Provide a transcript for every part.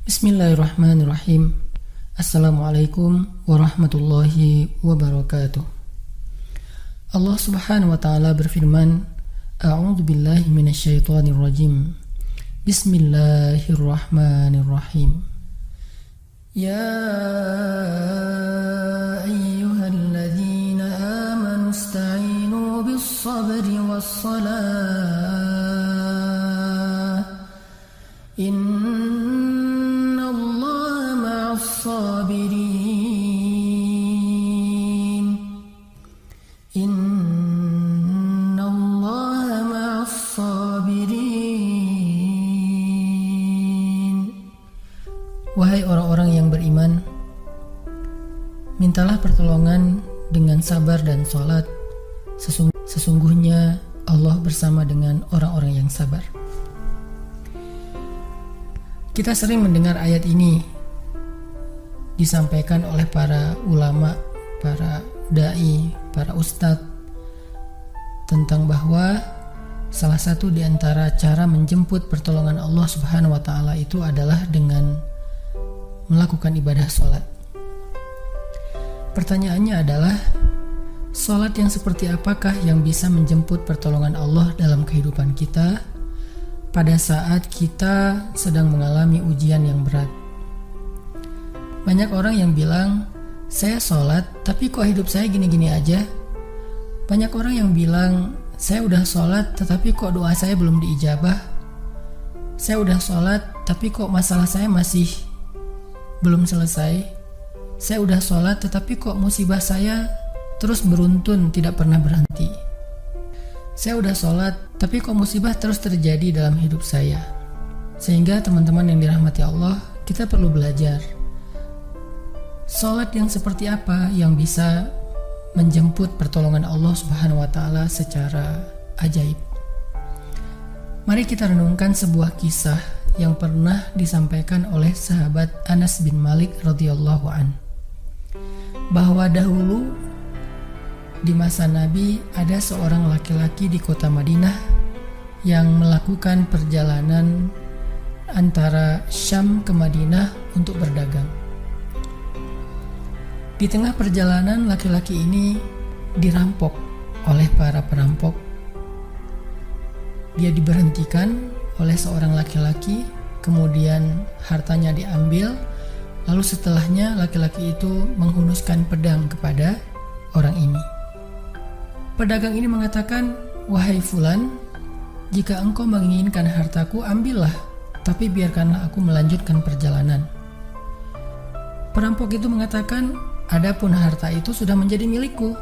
Bismillahirrahmanirrahim. Assalamualaikum warahmatullahi wabarakatuh. Allah subhanahu wa ta'ala berfirman, A'udzu billahi minasyaitonir rajim. Bismillahirrahmanirrahim. Ya ayyuhalladzina amanu ista'inu bis-sabri was-salah. Innallaha ma'as sabirin. Wahai orang-orang yang beriman, mintalah pertolongan dengan sabar dan sholat. Sesungguhnya Allah bersama dengan orang-orang yang sabar. Kita sering mendengar ayat ini disampaikan oleh para ulama, para dai, para ustadz, tentang bahwa salah satu di antara cara menjemput pertolongan Allah Subhanahu wa ta'ala itu adalah dengan melakukan ibadah sholat. Pertanyaannya adalah, sholat yang seperti apakah yang bisa menjemput pertolongan Allah dalam kehidupan kita pada saat kita sedang mengalami ujian yang berat? Banyak orang yang bilang, saya sholat tapi kok hidup saya gini-gini aja. Banyak orang yang bilang, saya udah sholat tetapi kok doa saya belum diijabah. Saya udah sholat tapi kok masalah saya masih belum selesai. Saya udah sholat tetapi kok musibah saya terus beruntun, tidak pernah berhenti. Saya udah sholat tapi kok musibah terus terjadi dalam hidup saya. Sehingga teman-teman yang dirahmati Allah, kita perlu belajar sholat yang seperti apa yang bisa menjemput pertolongan Allah Subhanahu wa ta'ala secara ajaib. Mari kita renungkan sebuah kisah yang pernah disampaikan oleh sahabat Anas bin Malik radhiyallahu an, bahwa dahulu di masa Nabi ada seorang laki-laki di kota Madinah yang melakukan perjalanan antara Syam ke Madinah untuk berdagang. Di tengah perjalanan, laki-laki ini dirampok oleh para perampok. Dia diberhentikan oleh seorang laki-laki, kemudian hartanya diambil, lalu setelahnya laki-laki itu menghunuskan pedang kepada orang ini. Pedagang ini mengatakan, "Wahai fulan, jika engkau menginginkan hartaku, ambillah, tapi biarkanlah aku melanjutkan perjalanan." Perampok itu mengatakan, "Adapun harta itu sudah menjadi milikku.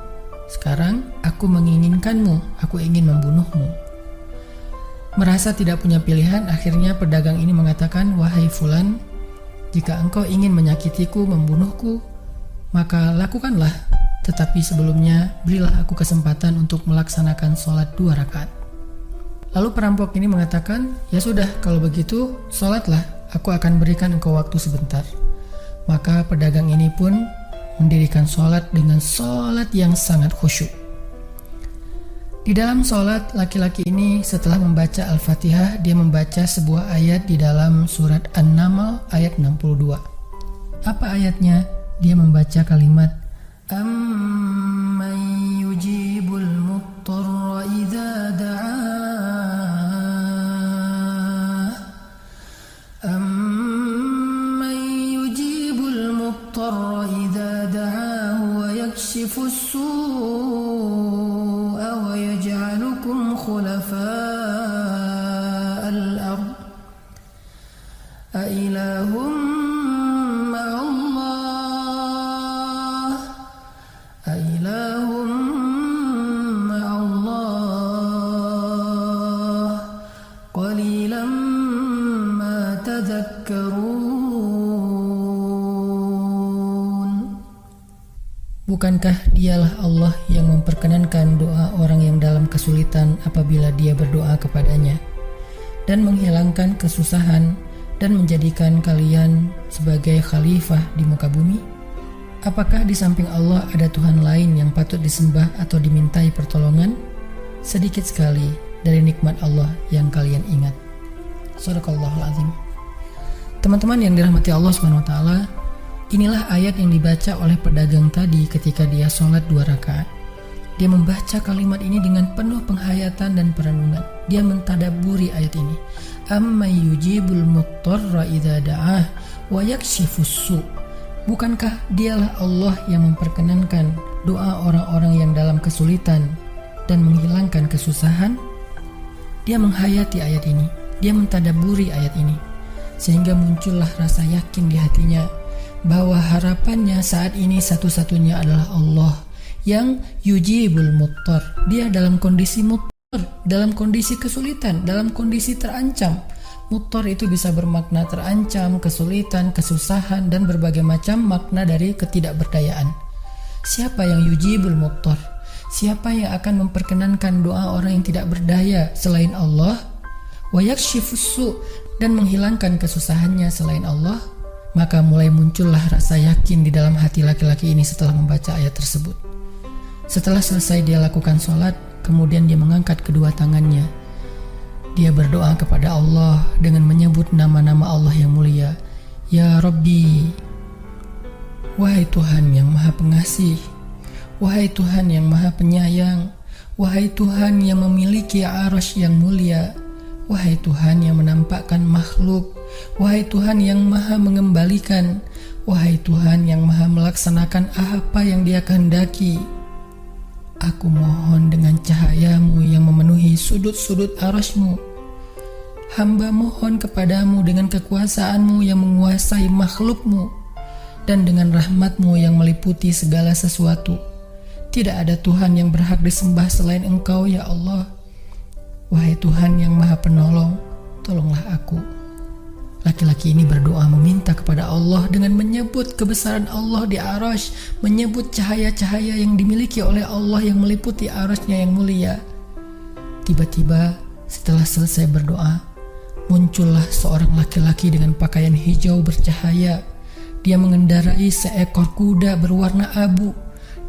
Sekarang aku menginginkanmu, aku ingin membunuhmu." Merasa tidak punya pilihan, akhirnya pedagang ini mengatakan, "Wahai fulan, jika engkau ingin menyakitiku, membunuhku, maka lakukanlah. Tetapi sebelumnya berilah aku kesempatan untuk melaksanakan sholat 2 rakaat." Lalu perampok ini mengatakan, "Ya sudah, kalau begitu sholatlah, aku akan berikan engkau waktu sebentar." Maka pedagang ini pun mendirikan sholat dengan sholat yang sangat khusyuk. Di dalam sholat, laki-laki ini setelah membaca Al-Fatihah, dia membaca sebuah ayat di dalam surat An-Naml ayat 62. Apa ayatnya? Dia membaca kalimat, "Amman yujibul muttarra idza da'ah, amman yujibul muttarra idza da'ah wa yakshifu as-su'a wa yaj'alukum khulafa'al ard a ilahum ma'allah a ilahum ma'allah qalilan ma tadhakkarun." Bukankah dialah Allah yang memperkenankan doa orang yang dalam dalam kesulitan apabila dia berdoa kepadanya, dan menghilangkan kesusahan dan menjadikan kalian sebagai khalifah di muka bumi? Apakah di samping Allah ada Tuhan lain yang patut disembah atau dimintai pertolongan? Sedikit sekali dari nikmat Allah yang kalian ingat. Shadaqallahul azim. Teman-teman yang dirahmati Allah Subhanahu wa taala, inilah ayat yang dibaca oleh pedagang tadi ketika dia sholat 2 rakaat. Dia membaca kalimat ini dengan penuh penghayatan dan perenungan. Dia mentadabburi ayat ini. Amma yujibul muttarra idza da'ah wa yakshifus su'. Bukankah dialah Allah yang memperkenankan doa orang-orang yang dalam kesulitan dan menghilangkan kesusahan? Dia menghayati ayat ini. Dia mentadabburi ayat ini. Sehingga muncullah rasa yakin di hatinya bahwa harapannya saat ini satu-satunya adalah Allah yang yujibul muttar. Dia dalam kondisi muttar, dalam kondisi kesulitan, dalam kondisi terancam. Muttar itu bisa bermakna terancam, kesulitan, kesusahan, dan berbagai macam makna dari ketidakberdayaan. Siapa yang yujibul muttar? Siapa yang akan memperkenankan doa orang yang tidak berdaya selain Allah? Wa yakshifus su', dan menghilangkan kesusahannya selain Allah? Maka mulai muncullah rasa yakin di dalam hati laki-laki ini setelah membaca ayat tersebut. Setelah selesai dia lakukan sholat, kemudian dia mengangkat kedua tangannya. Dia berdoa kepada Allah dengan menyebut nama-nama Allah yang mulia. Ya Rabbi, wahai Tuhan yang maha pengasih, wahai Tuhan yang maha penyayang, wahai Tuhan yang memiliki arsy yang mulia, wahai Tuhan yang menampakkan makhluk, wahai Tuhan yang maha mengembalikan, wahai Tuhan yang maha melaksanakan apa yang Dia kehendaki. Aku mohon dengan cahayamu yang memenuhi sudut-sudut arsy-Mu. Hamba mohon kepadamu dengan kekuasaanmu yang menguasai makhluk-Mu, dan dengan rahmat-Mu yang meliputi segala sesuatu. Tidak ada Tuhan yang berhak disembah selain Engkau, ya Allah. Wahai Tuhan yang maha penolong, tolonglah aku. Laki-laki ini berdoa meminta kepada Allah dengan menyebut kebesaran Allah di arsy, menyebut cahaya-cahaya yang dimiliki oleh Allah yang meliputi arsy-Nya yang mulia. Tiba-tiba setelah selesai berdoa, muncullah seorang laki-laki dengan pakaian hijau bercahaya. Dia mengendarai seekor kuda berwarna abu.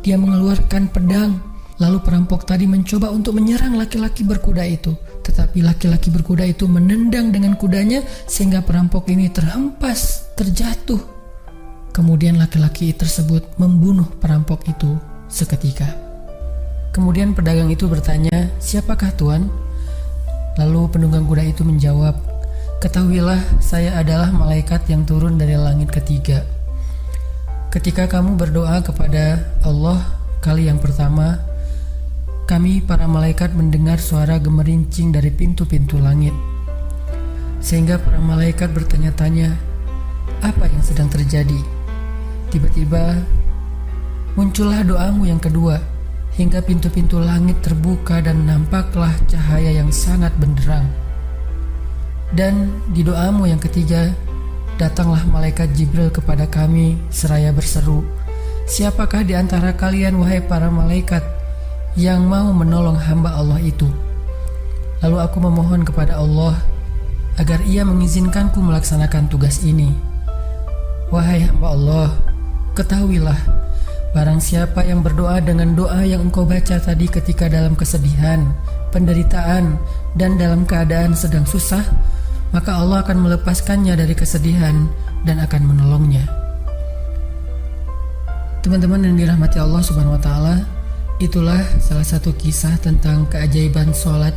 Dia mengeluarkan pedang. Lalu perampok tadi mencoba untuk menyerang laki-laki berkuda itu. Tetapi laki-laki berkuda itu menendang dengan kudanya sehingga perampok ini terhempas, terjatuh. Kemudian laki-laki tersebut membunuh perampok itu seketika. Kemudian pedagang itu bertanya, "Siapakah Tuan?" Lalu penunggang kuda itu menjawab, "Ketahuilah, saya adalah malaikat yang turun dari langit ketiga. Ketika kamu berdoa kepada Allah kali yang pertama, kami para malaikat mendengar suara gemerincing dari pintu-pintu langit. Sehingga para malaikat bertanya-tanya, apa yang sedang terjadi? Tiba-tiba muncullah doamu yang kedua, hingga pintu-pintu langit terbuka dan nampaklah cahaya yang sangat benderang. Dan di doamu yang ketiga, datanglah malaikat Jibril kepada kami seraya berseru, siapakah di antara kalian wahai para malaikat yang mau menolong hamba Allah itu? Lalu aku memohon kepada Allah agar Ia mengizinkanku melaksanakan tugas ini. Wahai hamba Allah, ketahuilah, barang siapa yang berdoa dengan doa yang engkau baca tadi ketika dalam kesedihan, penderitaan, dan dalam keadaan sedang susah, maka Allah akan melepaskannya dari kesedihan dan akan menolongnya." Teman-teman yang dirahmati Allah Subhanahu wa taala, itulah salah satu kisah tentang keajaiban sholat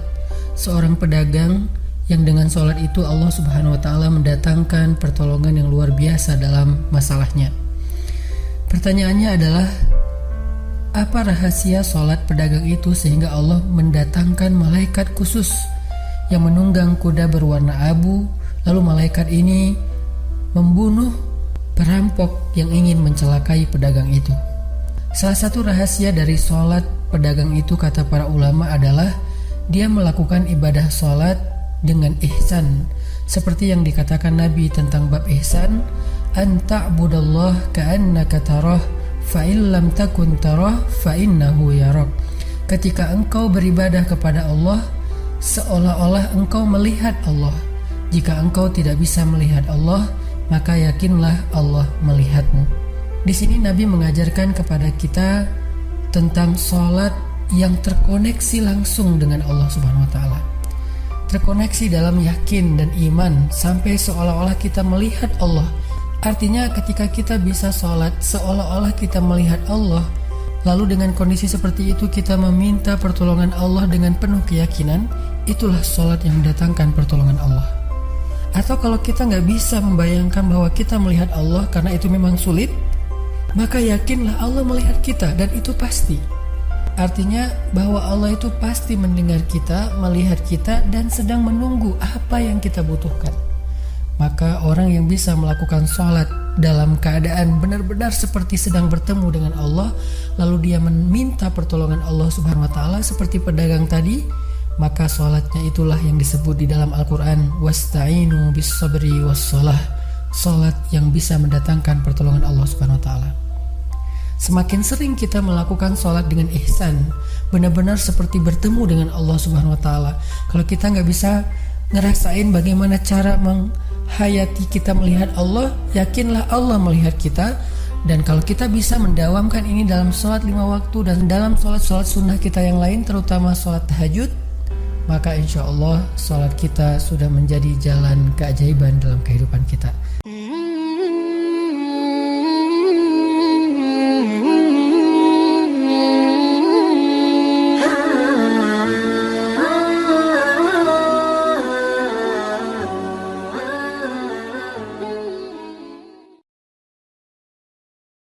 seorang pedagang yang dengan sholat itu Allah Subhanahu wa taala mendatangkan pertolongan yang luar biasa dalam masalahnya. Pertanyaannya adalah, apa rahasia sholat pedagang itu sehingga Allah mendatangkan malaikat khusus yang menunggang kuda berwarna abu, lalu malaikat ini membunuh perampok yang ingin mencelakai pedagang itu? Salah satu rahasia dari sholat pedagang itu, kata para ulama, adalah dia melakukan ibadah sholat dengan ihsan. Seperti yang dikatakan Nabi tentang bab ihsan, an ta'budallah ka'annaka tarah fa in lam takun tarah fa innahu yarak. Ketika engkau beribadah kepada Allah, seolah-olah engkau melihat Allah. Jika engkau tidak bisa melihat Allah, maka yakinlah Allah melihatmu. Di sini Nabi mengajarkan kepada kita tentang sholat yang terkoneksi langsung dengan Allah Subhanahu wa Ta'ala. Terkoneksi dalam yakin dan iman sampai seolah-olah kita melihat Allah. Artinya ketika kita bisa sholat seolah-olah kita melihat Allah, lalu dengan kondisi seperti itu kita meminta pertolongan Allah dengan penuh keyakinan, itulah sholat yang mendatangkan pertolongan Allah. Atau kalau kita nggak bisa membayangkan bahwa kita melihat Allah karena itu memang sulit, maka yakinlah Allah melihat kita dan itu pasti. Artinya bahwa Allah itu pasti mendengar kita, melihat kita, dan sedang menunggu apa yang kita butuhkan. Maka orang yang bisa melakukan sholat dalam keadaan benar-benar seperti sedang bertemu dengan Allah, lalu dia meminta pertolongan Allah Subhanahu wa Ta'ala seperti pedagang tadi, maka sholatnya itulah yang disebut di dalam Al-Quran wasta'inu bis sabri was sholah, sholat yang bisa mendatangkan pertolongan Allah Subhanahu wa Ta'ala. Semakin sering kita melakukan sholat dengan ihsan, benar-benar seperti bertemu dengan Allah Subhanahu wa Ta'ala. Kalau kita nggak bisa ngerasain bagaimana cara menghayati kita melihat Allah, yakinlah Allah melihat kita. Dan kalau kita bisa mendawamkan ini dalam sholat 5 waktu dan dalam sholat-sholat sunnah kita yang lain, terutama sholat tahajud, maka insya Allah sholat kita sudah menjadi jalan keajaiban dalam kehidupan kita.